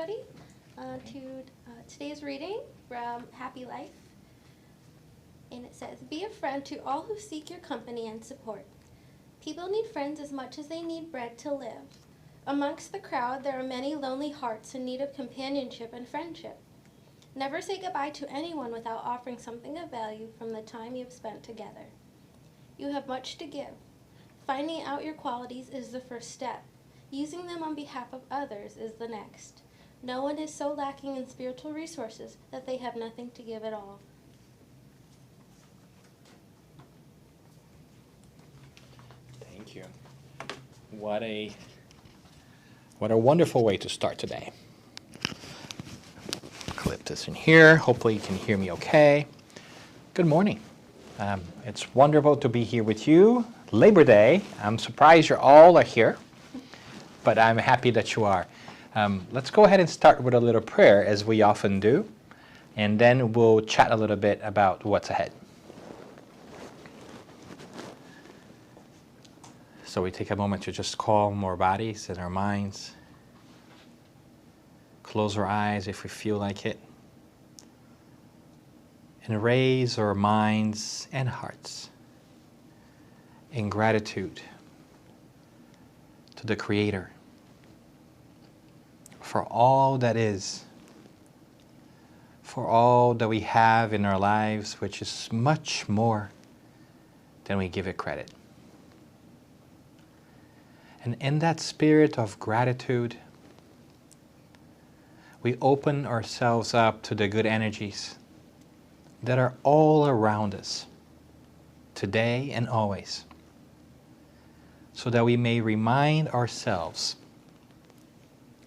everybody, to today's reading from Happy Life. And it says, be a friend to all who seek your company and support. People need friends as much as they need bread to live. Amongst the crowd, there are many lonely hearts in need of companionship and friendship. Never say goodbye to anyone without offering something of value from the time you've spent together. You have much to give. Finding out your qualities is the first step. Using them on behalf of others is the next. No one is so lacking in spiritual resources that they have nothing to give at all. Thank you. What a wonderful way to start today. Clip this in here. Hopefully you can hear me okay. Good morning. It's wonderful to be here with you. Labor Day. I'm surprised you all are here, but I'm happy that you are. Let's go ahead and start with a little prayer, as we often do, and then we'll chat a little bit about what's ahead. So we take a moment to just calm our bodies and our minds. Close our eyes if we feel like it. And raise our minds and hearts in gratitude to the Creator for all that is, for all that we have in our lives, which is much more than we give it credit. And in that spirit of gratitude, we open ourselves up to the good energies that are all around us, today and always, so that we may remind ourselves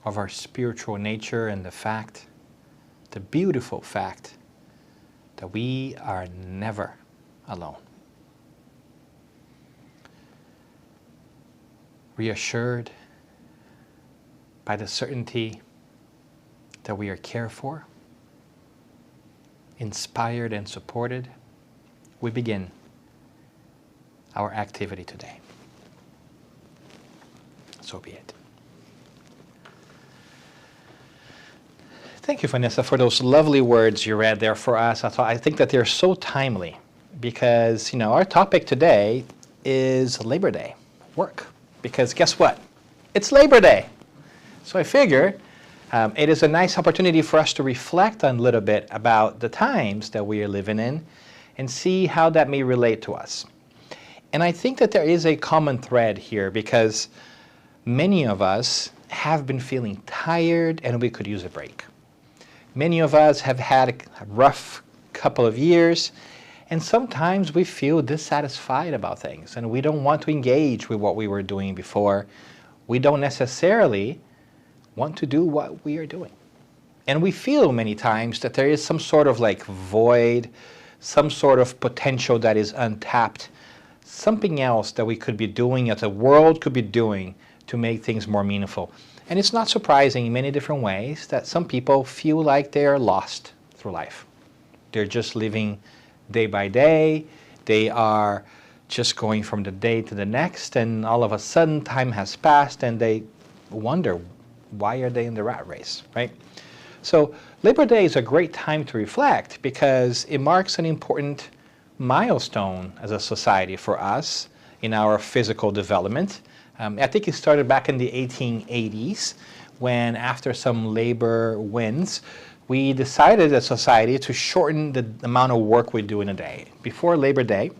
of our spiritual nature and the beautiful fact, that we are never alone. Reassured by the certainty that we are cared for, inspired and supported, we begin our activity today. So be it. Thank you, Vanessa, for those lovely words you read there for us. I think that they're so timely because, our topic today is Labor Day, work. Because guess what? It's Labor Day. So I figure it is a nice opportunity for us to reflect on a little bit about the times that we are living in and see how that may relate to us. And I think that there is a common thread here because many of us have been feeling tired and we could use a break. Many of us have had a rough couple of years, and sometimes we feel dissatisfied about things and we don't want to engage with what we were doing before. We don't necessarily want to do what we are doing. And we feel many times that there is some sort of void, some sort of potential that is untapped, something else that we could be doing, that the world could be doing to make things more meaningful. And it's not surprising in many different ways that some people feel like they are lost through life. They're just living day by day. They are just going from the day to the next, and all of a sudden time has passed and they wonder, why are they in the rat race, right? So Labor Day is a great time to reflect because it marks an important milestone as a society for us in our physical development. I think it started back in the 1880s when, after some labor wins, we decided as a society to shorten the amount of work we do in a day. Before Labor Day,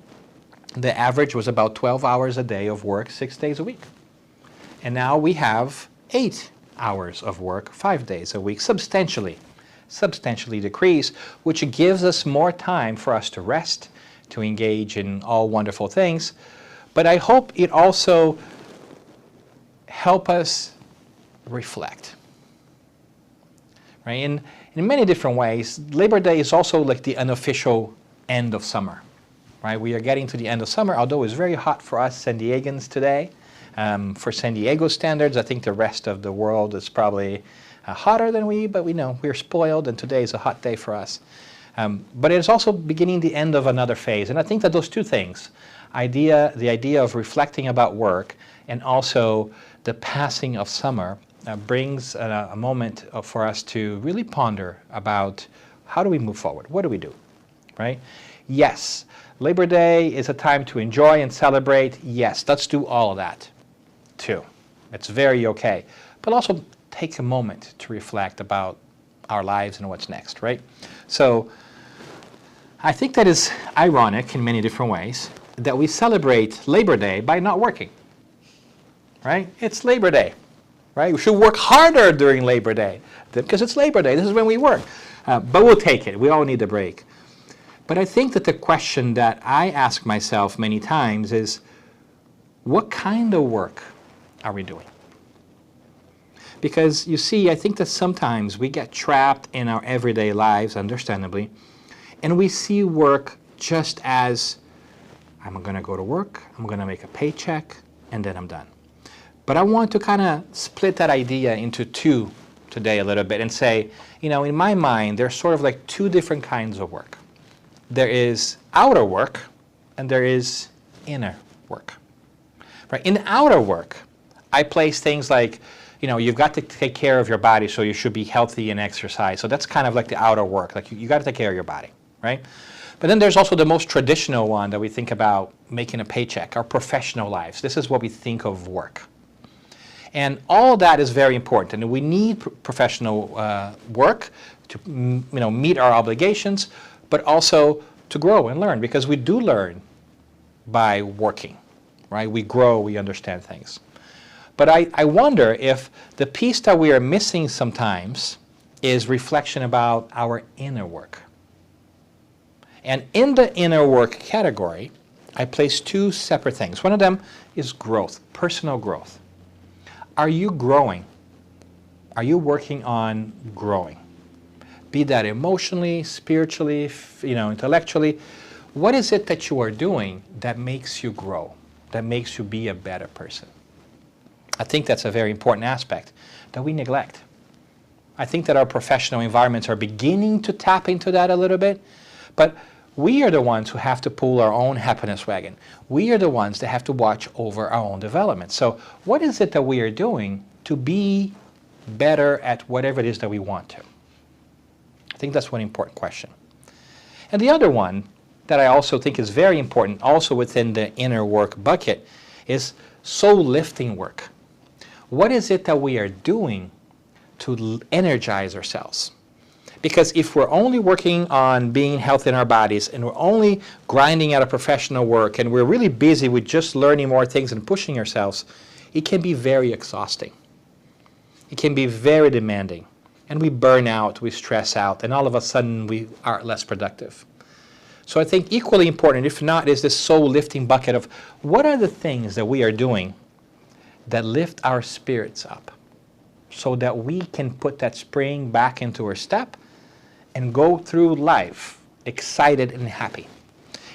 the average was about 12 hours a day of work, 6 days a week. And now we have 8 hours of work, 5 days a week, substantially decreased, which gives us more time for us to rest, to engage in all wonderful things. But I hope it also help us reflect, right? In many different ways, Labor Day is also like the unofficial end of summer, right? We are getting to the end of summer, although it's very hot for us San Diegans today. For San Diego standards, I think the rest of the world is probably hotter than but we know we're spoiled, and today is a hot day for us. But it's also beginning the end of another phase, and I think that those two things, the idea of reflecting about work and also the passing of summer, brings a moment for us to really ponder about how do we move forward? What do we do, right? Yes, Labor Day is a time to enjoy and celebrate. Yes, let's do all of that too. It's very okay. But also take a moment to reflect about our lives and what's next, right? So I think that is ironic in many different ways that we celebrate Labor Day by not working, right? It's Labor Day, right? We should work harder during Labor Day because it's Labor Day. This is when we work. But we'll take it. We all need a break. But I think that the question that I ask myself many times is, what kind of work are we doing? Because you see, I think that sometimes we get trapped in our everyday lives, understandably, and we see work just as, I'm going to go to work, I'm going to make a paycheck, and then I'm done. But I want to kind of split that idea into two today a little bit and say, you know, in my mind, there's sort of like two different kinds of work. There is outer work, and there is inner work. Right? In outer work, I place things like, you know, you've got to take care of your body, so you should be healthy and exercise. So that's kind of like the outer work. Like you got to take care of your body, right? But then there's also the most traditional one that we think about, making a paycheck, our professional lives. This is what we think of work. And all that is very important. And we need professional work to meet our obligations, but also to grow and learn, because we do learn by working, right? We grow, we understand things. But I wonder if the piece that we are missing sometimes is reflection about our inner work. And in the inner work category, I place two separate things. One of them is growth, personal growth. Are you growing? Are you working on growing? Be that emotionally, spiritually, intellectually. What is it that you are doing that makes you grow, that makes you be a better person? I think that's a very important aspect that we neglect. I think that our professional environments are beginning to tap into that a little bit, but we are the ones who have to pull our own happiness wagon. We are the ones that have to watch over our own development. So what is it that we are doing to be better at whatever it is that we want to? I think that's one important question. And the other one that I also think is very important, also within the inner work bucket, is soul lifting work. What is it that we are doing to energize ourselves? Because if we're only working on being healthy in our bodies, and we're only grinding out a professional work, and we're really busy with just learning more things and pushing ourselves, it can be very exhausting. It can be very demanding. And we burn out, we stress out, and all of a sudden we are less productive. So I think equally important, if not, is this soul lifting bucket of what are the things that we are doing that lift our spirits up so that we can put that spring back into our step and go through life excited and happy.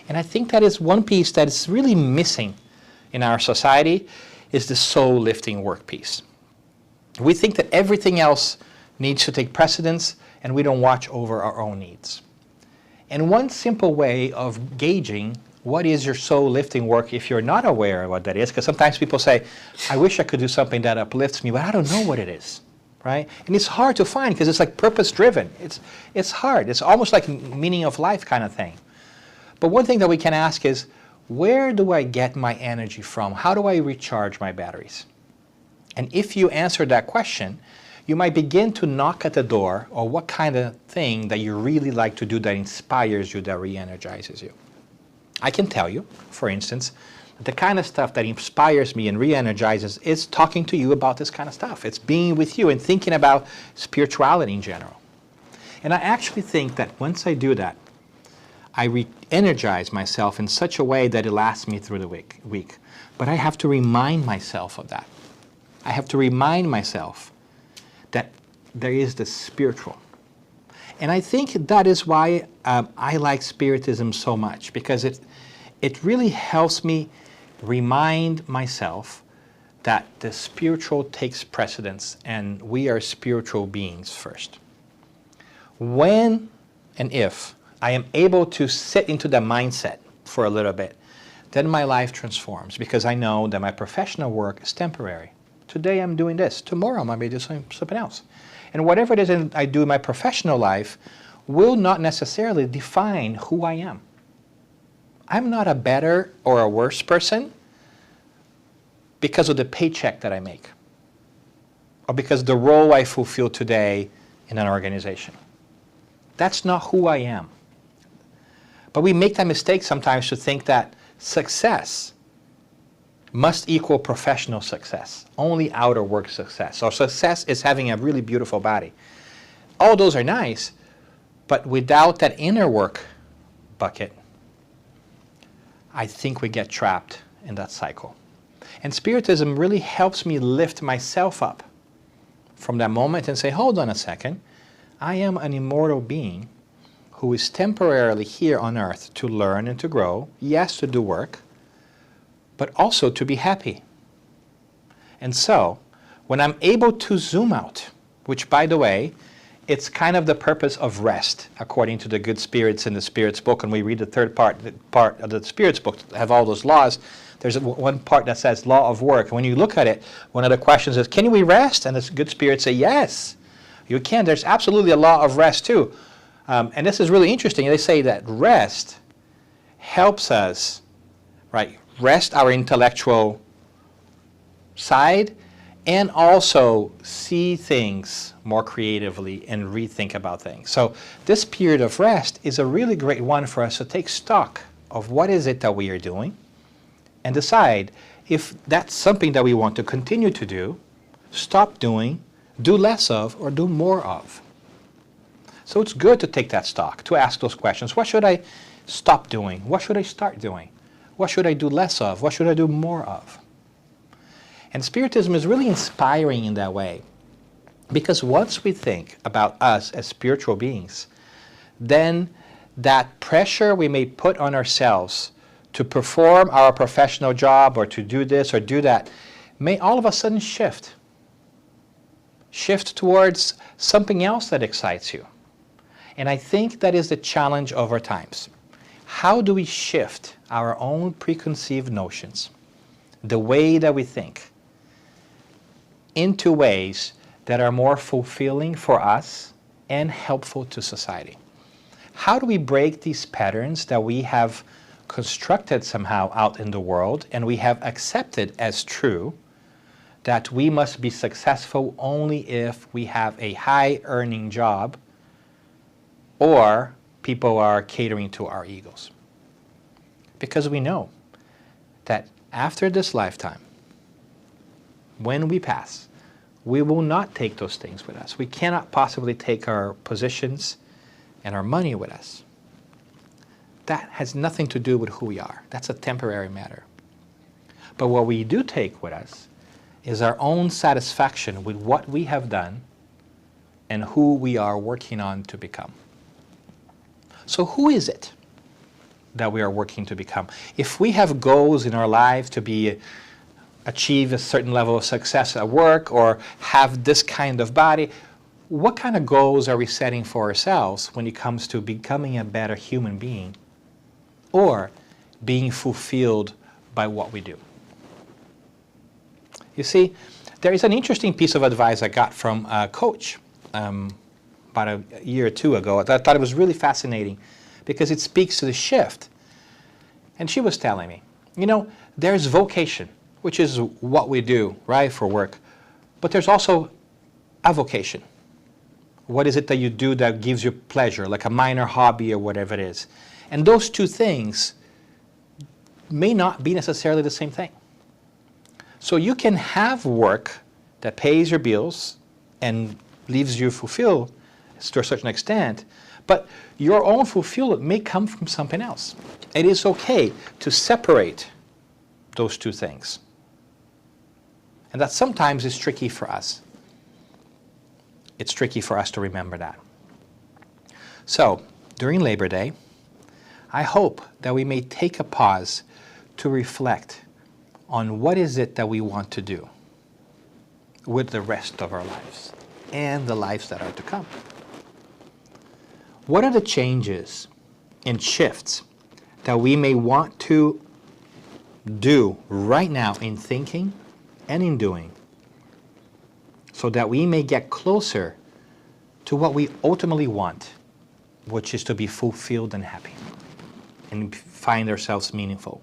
And I think that is one piece that is really missing in our society, is the soul lifting work piece. We think that everything else needs to take precedence, and we don't watch over our own needs. And one simple way of gauging what is your soul lifting work, if you're not aware of what that is, because sometimes people say, I wish I could do something that uplifts me, but I don't know what it is, right? And it's hard to find because it's like purpose driven. It's hard. It's almost like meaning of life kind of thing. But one thing that we can ask is, where do I get my energy from? How do I recharge my batteries? And if you answer that question, you might begin to knock at the door, or what kind of thing that you really like to do that inspires you, that re-energizes you. I can tell you, for instance, the kind of stuff that inspires me and re-energizes is talking to you about this kind of stuff. It's being with you and thinking about spirituality in general. And I actually think that once I do that, I re-energize myself in such a way that it lasts me through the week. But I have to remind myself of that. I have to remind myself that there is the spiritual. And I think that is why I like Spiritism so much, because it really helps me remind myself that the spiritual takes precedence and we are spiritual beings first. When and if I am able to sit into the mindset for a little bit, then my life transforms, because I know that my professional work is temporary. Today I'm doing this. Tomorrow I might be doing something else. And whatever it is I do in my professional life will not necessarily define who I am. I'm not a better or a worse person because of the paycheck that I make, or because the role I fulfill today in an organization. That's not who I am. But we make that mistake sometimes to think that success must equal professional success, only outer work success. Or success is having a really beautiful body. All those are nice, but without that inner work bucket, I think we get trapped in that cycle. And Spiritism really helps me lift myself up from that moment and say, hold on a second, I am an immortal being who is temporarily here on earth to learn and to grow, yes, to do work, but also to be happy. And so, when I'm able to zoom out, which by the way, it's kind of the purpose of rest, according to the good spirits in the Spirit's book, and we read the third part of the Spirit's book, have all those laws. There's one part that says law of work. And when you look at it, one of the questions is, can we rest? And the good spirits say, yes, you can. There's absolutely a law of rest too. And this is really interesting. They say that rest helps us, right, rest our intellectual side and also see things more creatively and rethink about things. So this period of rest is a really great one for us to take stock of what is it that we are doing and decide if that's something that we want to continue to do, stop doing, do less of, or do more of. So it's good to take that stock, to ask those questions. What should I stop doing? What should I start doing? What should I do less of? What should I do more of? And Spiritism is really inspiring in that way. Because once we think about us as spiritual beings, then that pressure we may put on ourselves to perform our professional job or to do this or do that may all of a sudden shift. Shift towards something else that excites you. And I think that is the challenge of our times. How do we shift our own preconceived notions, the way that we think, into ways that are more fulfilling for us and helpful to society? How do we break these patterns that we have constructed somehow out in the world and we have accepted as true, that we must be successful only if we have a high-earning job or people are catering to our egos? Because we know that after this lifetime, when we pass, we will not take those things with us. We cannot possibly take our positions and our money with us. That has nothing to do with who we are. That's a temporary matter. But what we do take with us is our own satisfaction with what we have done and who we are working on to become. So who is it that we are working to become? If we have goals in our life to achieve a certain level of success at work or have this kind of body, what kind of goals are we setting for ourselves when it comes to becoming a better human being or being fulfilled by what we do? You see, there is an interesting piece of advice I got from a coach about a year or two ago. I thought it was really fascinating because it speaks to the shift. And she was telling me, you know, there's vocation, which is what we do, right, for work. But there's also avocation. What is it that you do that gives you pleasure, like a minor hobby or whatever it is? And those two things may not be necessarily the same thing. So you can have work that pays your bills and leaves you fulfilled to a certain extent, but your own fulfillment may come from something else. It is okay to separate those two things. And that sometimes is tricky for us. It's tricky for us to remember that. So, during Labor Day, I hope that we may take a pause to reflect on what is it that we want to do with the rest of our lives and the lives that are to come. What are the changes and shifts that we may want to do right now in thinking and in doing so that we may get closer to what we ultimately want, which is to be fulfilled and happy and find ourselves meaningful.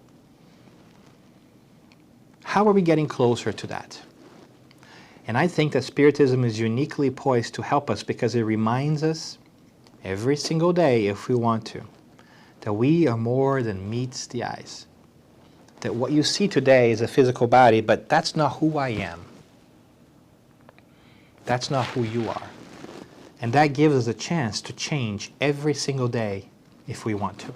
How are we getting closer to that? And I think that Spiritism is uniquely poised to help us because it reminds us every single day, if we want to, that we are more than meets the eyes. That what you see today is a physical body, but that's not who I am. That's not who you are. And that gives us a chance to change every single day if we want to.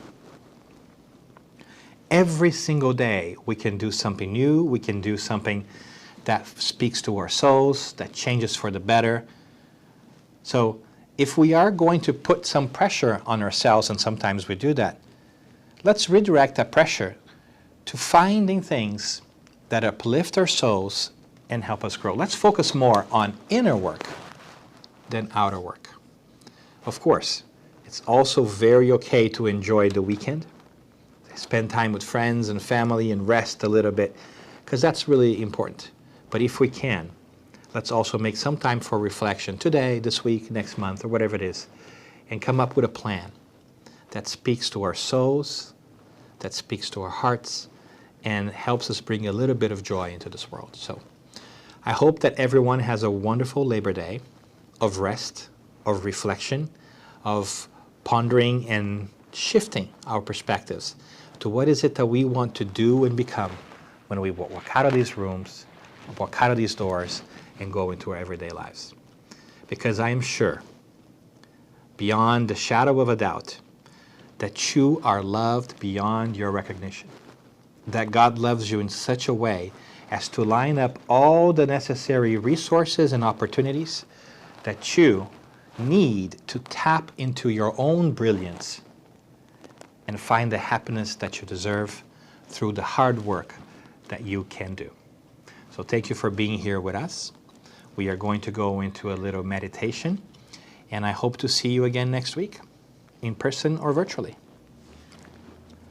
Every single day we can do something new, we can do something that speaks to our souls, that changes for the better. So if we are going to put some pressure on ourselves, and sometimes we do that, let's redirect that pressure to finding things that uplift our souls and help us grow. Let's focus more on inner work than outer work. Of course, it's also very okay to enjoy the weekend, spend time with friends and family and rest a little bit, because that's really important. But if we can, let's also make some time for reflection today, this week, next month, or whatever it is, and come up with a plan that speaks to our souls, that speaks to our hearts, and helps us bring a little bit of joy into this world. So I hope that everyone has a wonderful Labor Day of rest, of reflection, of pondering and shifting our perspectives to what is it that we want to do and become when we walk out of these rooms, walk out of these doors, and go into our everyday lives. Because I am sure, beyond the shadow of a doubt, that you are loved beyond your recognition. That God loves you in such a way as to line up all the necessary resources and opportunities that you need to tap into your own brilliance and find the happiness that you deserve through the hard work that you can do. So thank you for being here with us. We are going to go into a little meditation, and I hope to see you again next week, in person or virtually.